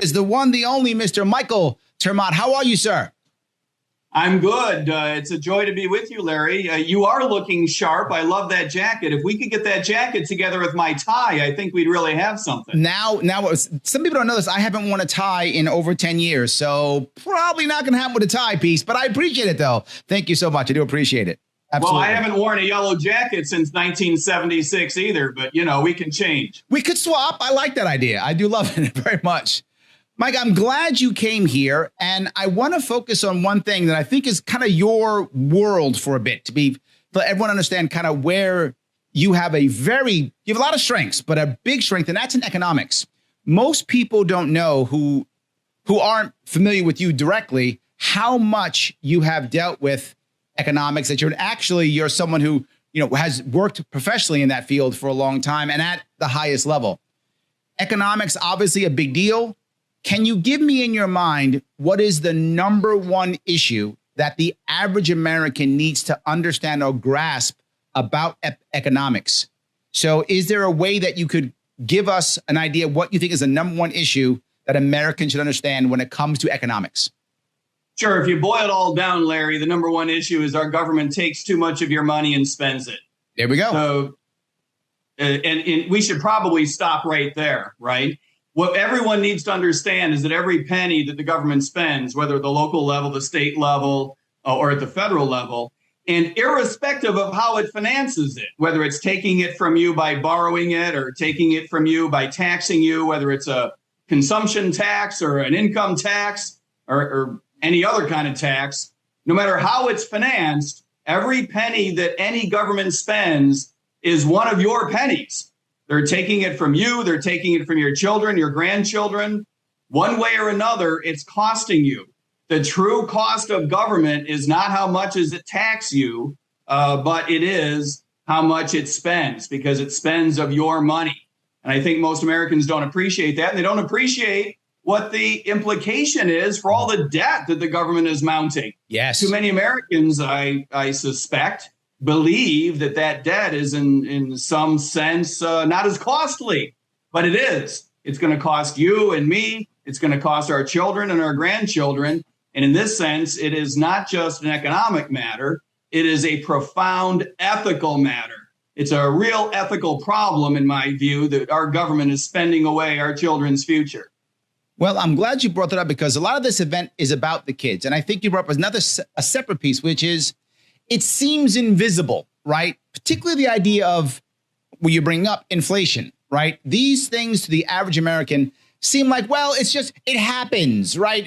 is the one, the only Mr. Michael Termott. How are you, sir? I'm good. It's a joy to be with you, Larry. You are looking sharp. I love that jacket. If we could get that jacket together with my tie, I think we'd really have something. Now, some people don't know this. I haven't worn a tie in over 10 years, so probably not going to happen with a tie piece, but I appreciate it, though. Thank you so much. I do appreciate it. Absolutely. Well, I haven't worn a yellow jacket since 1976 either, but, we can change. We could swap. I like that idea. I do love it very much. Mike, I'm glad you came here, and I want to focus on one thing that I think is kind of your world for a bit, to let everyone understand kind of where you have you have a lot of strengths, but a big strength, and that's in economics. Most people don't know who aren't familiar with you directly, how much you have dealt with economics, that you're someone who, has worked professionally in that field for a long time and at the highest level. Economics, obviously a big deal. Can you give me in your mind what is the number one issue that the average American needs to understand or grasp about economics? So is there a way that you could give us an idea of what you think is the number one issue that Americans should understand when it comes to economics? Sure. If you boil it all down, Larry, the number one issue is our government takes too much of your money and spends it. There we go. So, and we should probably stop right there, right? What everyone needs to understand is that every penny that the government spends, whether at the local level, the state level, or at the federal level, and irrespective of how it finances it, whether it's taking it from you by borrowing it or taking it from you by taxing you, whether it's a consumption tax or an income tax or any other kind of tax, no matter how it's financed, every penny that any government spends is one of your pennies. They're taking it from you. They're taking it from your children, your grandchildren. One way or another, it's costing you. The true cost of government is not how much does it tax you, but it is how much it spends, because it spends of your money. And I think most Americans don't appreciate that. And they don't appreciate what the implication is for all the debt that the government is mounting. Yes. Too many Americans, I suspect, believe that debt is in some sense not as costly, but it is. It's going to cost you and me. It's going to cost our children and our grandchildren. And in this sense, it is not just an economic matter. It is a profound ethical matter. It's a real ethical problem, in my view, that our government is spending away our children's future. Well, I'm glad you brought that up, because a lot of this event is about the kids. And I think you brought up a separate piece, which is it seems invisible, right? Particularly the idea of, well, you bring up inflation, right? These things to the average American seem like, well, it happens, right?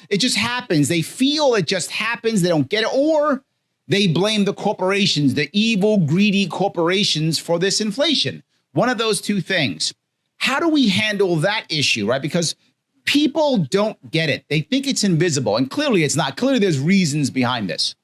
It just happens. They feel it just happens. They don't get it. Or they blame the corporations, the evil, greedy corporations for this inflation. One of those two things. How do we handle that issue, right? Because people don't get it. They think it's invisible, and clearly it's not. Clearly there's reasons behind this.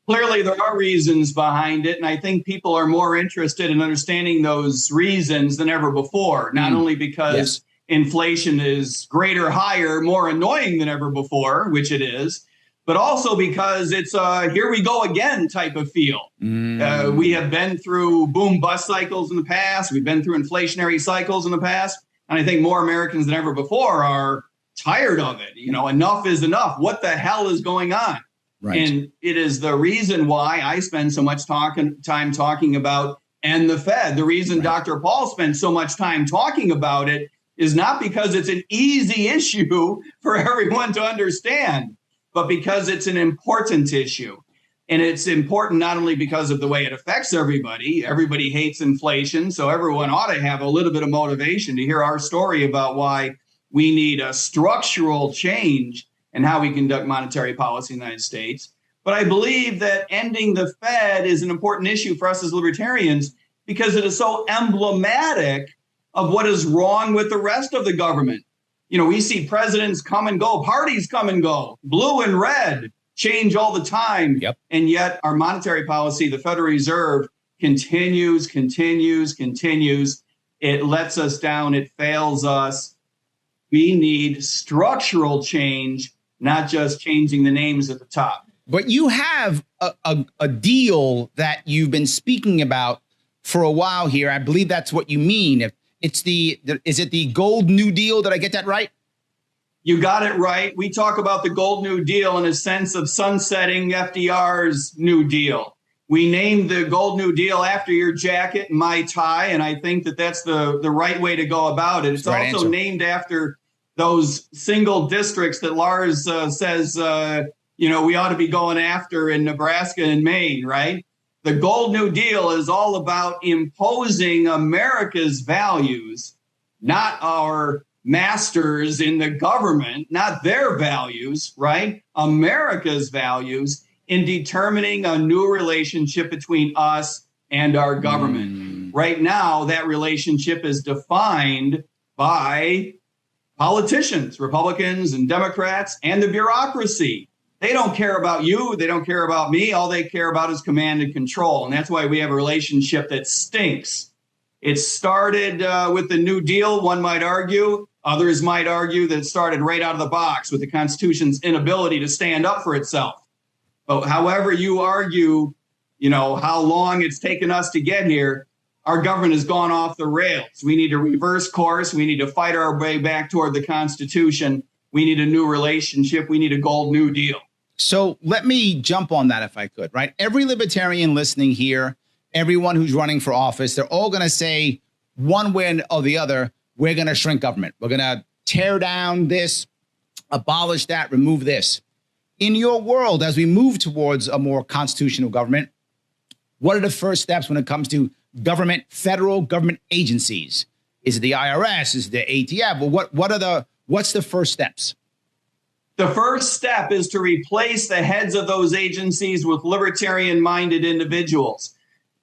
Clearly, there are reasons behind it, and I think people are more interested in understanding those reasons than ever before, not only because inflation is greater, higher, more annoying than ever before, which it is, but also because it's a here we go again type of feel. We have been through boom-bust cycles in the past. We've been through inflationary cycles in the past, and I think more Americans than ever before are tired of it. Enough is enough. What the hell is going on? Right. And it is the reason why I spend so much time talking about and the Fed. The reason Dr. Paul spends so much time talking about it is not because it's an easy issue for everyone to understand, but because it's an important issue. And it's important not only because of the way it affects everybody. Everybody hates inflation, so everyone ought to have a little bit of motivation to hear our story about why we need a structural change and how we conduct monetary policy in the United States. But I believe that ending the Fed is an important issue for us as libertarians because it is so emblematic of what is wrong with the rest of the government. We see presidents come and go, parties come and go, blue and red change all the time. Yep. And yet our monetary policy, the Federal Reserve, continues. It lets us down. It fails us. We need structural change, not just changing the names at the top. But you have a deal that you've been speaking about for a while here. I believe that's what you mean. Is it the Gold New Deal? Did I get that right? You got it right. We talk about the Gold New Deal in a sense of sunsetting FDR's New Deal. We named the Gold New Deal after your jacket and my tie, and I think that that's the right way to go about it. It's right also answer. named after those single districts that Lars says, we ought to be going after in Nebraska and Maine, right? The Gold New Deal is all about imposing America's values, not our masters in the government, not their values, right? America's values in determining a new relationship between us and our government. Right now, that relationship is defined by politicians, Republicans and Democrats, and the bureaucracy. They don't care about you. They don't care about me. All they care about is command and control. And that's why we have a relationship that stinks. It started with the New Deal, one might argue. Others might argue that it started right out of the box with the Constitution's inability to stand up for itself. But however you argue, how long it's taken us to get here, our government has gone off the rails. We need to reverse course. We need to fight our way back toward the Constitution. We need a new relationship. We need a Gold New Deal. So let me jump on that if I could, right? Every libertarian listening here, everyone who's running for office, they're all going to say one way or the other, we're going to shrink government. We're going to tear down this, abolish that, remove this. In your world, as we move towards a more constitutional government, what are the first steps when it comes to government, federal government agencies? Is it the IRS? Is it the ATF? Well, what's the first steps? The first step is to replace the heads of those agencies with libertarian-minded individuals.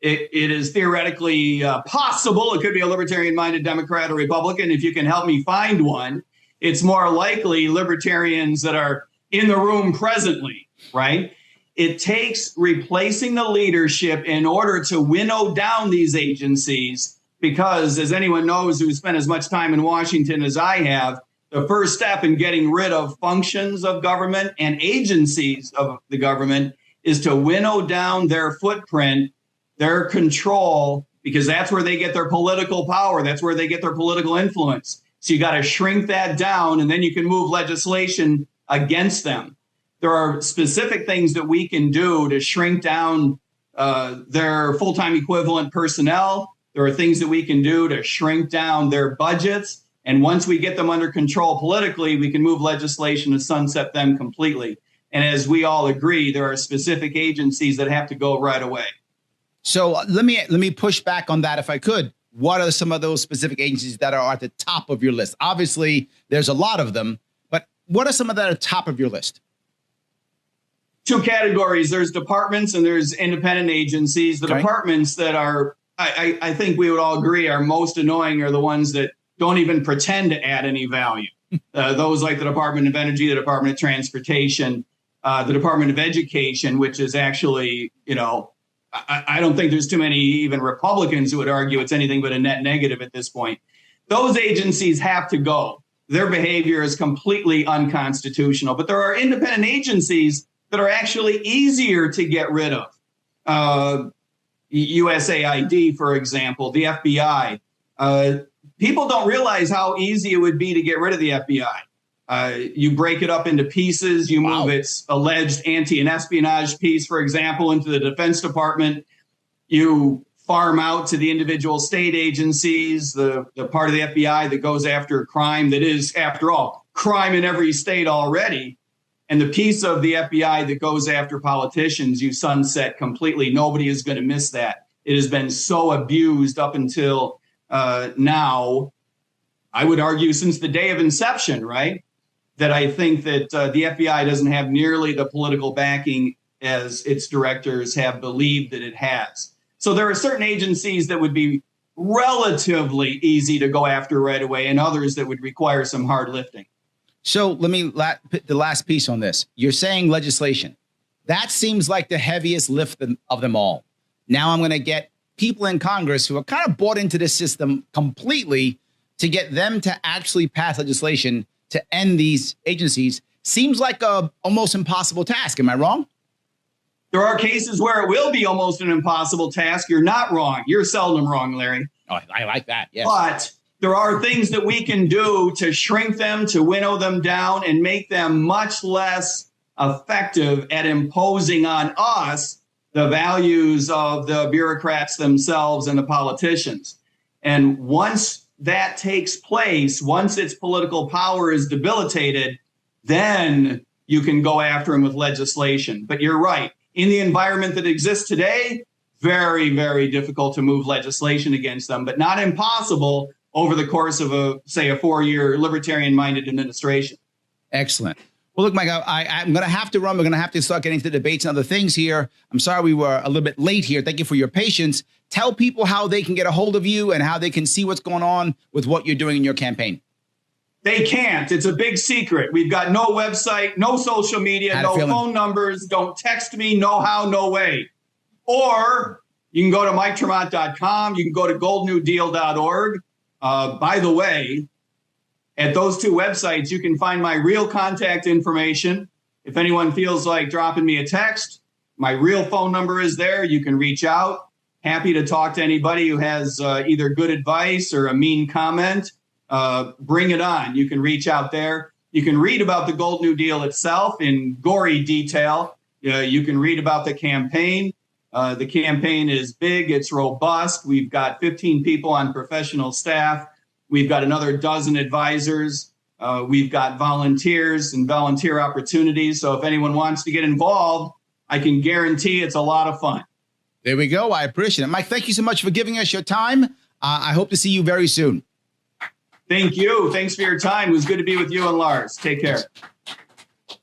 It is theoretically possible. It could be a libertarian-minded Democrat or Republican. If you can help me find one, it's more likely libertarians that are in the room presently, right? It takes replacing the leadership in order to winnow down these agencies, because as anyone knows who spent as much time in Washington as I have, the first step in getting rid of functions of government and agencies of the government is to winnow down their footprint, their control, because that's where they get their political power. That's where they get their political influence. So you got to shrink that down, and then you can move legislation against them. There are specific things that we can do to shrink down their full-time equivalent personnel. There are things that we can do to shrink down their budgets. And once we get them under control politically, we can move legislation to sunset them completely. And as we all agree, there are specific agencies that have to go right away. So let me push back on that if I could. What are some of those specific agencies that are at the top of your list? Obviously, there's a lot of them, but what are some of that at the top of your list? Two categories. There's departments and there's independent agencies. The departments that are, I think we would all agree, are most annoying are the ones that don't even pretend to add any value. Those like the Department of Energy, the Department of Transportation, the Department of Education, which is actually, I don't think there's too many even Republicans who would argue it's anything but a net negative at this point. Those agencies have to go. Their behavior is completely unconstitutional. But there are independent agencies that are actually easier to get rid of. USAID, for example, the FBI. People don't realize how easy it would be to get rid of the FBI. You break it up into pieces. You move its alleged anti and espionage piece, for example, into the Defense Department. You farm out to the individual state agencies, the part of the FBI that goes after crime that is, after all, crime in every state already. And the piece of the FBI that goes after politicians, you sunset completely. Nobody is going to miss that. It has been so abused up until now, I would argue since the day of inception, right? That I think that the FBI doesn't have nearly the political backing as its directors have believed that it has. So there are certain agencies that would be relatively easy to go after right away and others that would require some hard lifting. So let me the last piece on this. You're saying legislation. That seems like the heaviest lift of them all. Now I'm going to get people in Congress who are kind of bought into this system completely to get them to actually pass legislation to end these agencies. Seems like a almost impossible task. Am I wrong? There are cases where it will be almost an impossible task. You're not wrong. You're seldom wrong, Larry. Oh, I like that. Yes. But there are things that we can do to shrink them, to winnow them down, and make them much less effective at imposing on us the values of the bureaucrats themselves and the politicians. And once that takes place, once its political power is debilitated, then you can go after them with legislation. But you're right. In the environment that exists today, very, very difficult to move legislation against them, but not impossible over the course of a 4-year libertarian-minded administration. Excellent. Well, look, Mike, I'm going to have to run. We're going to have to start getting to debates and other things here. I'm sorry we were a little bit late here. Thank you for your patience. Tell people how they can get a hold of you and how they can see what's going on with what you're doing in your campaign. They can't. It's a big secret. We've got no website, no social media, no phone numbers. Don't text me. No how, no way. Or you can go to MikeTremont.com. You can go to goldnewdeal.org. By the way, at those two websites, you can find my real contact information. If anyone feels like dropping me a text, my real phone number is there. You can reach out. Happy to talk to anybody who has either good advice or a mean comment. Bring it on. You can reach out there. You can read about the Gold New Deal itself in gory detail. You can read about the campaign. The campaign is big. It's robust. We've got 15 people on professional staff. We've got another dozen advisors. We've got volunteers and volunteer opportunities. So if anyone wants to get involved, I can guarantee it's a lot of fun. There we go. I appreciate it. Mike, thank you so much for giving us your time. I hope to see you very soon. Thank you. Thanks for your time. It was good to be with you and Lars. Take care.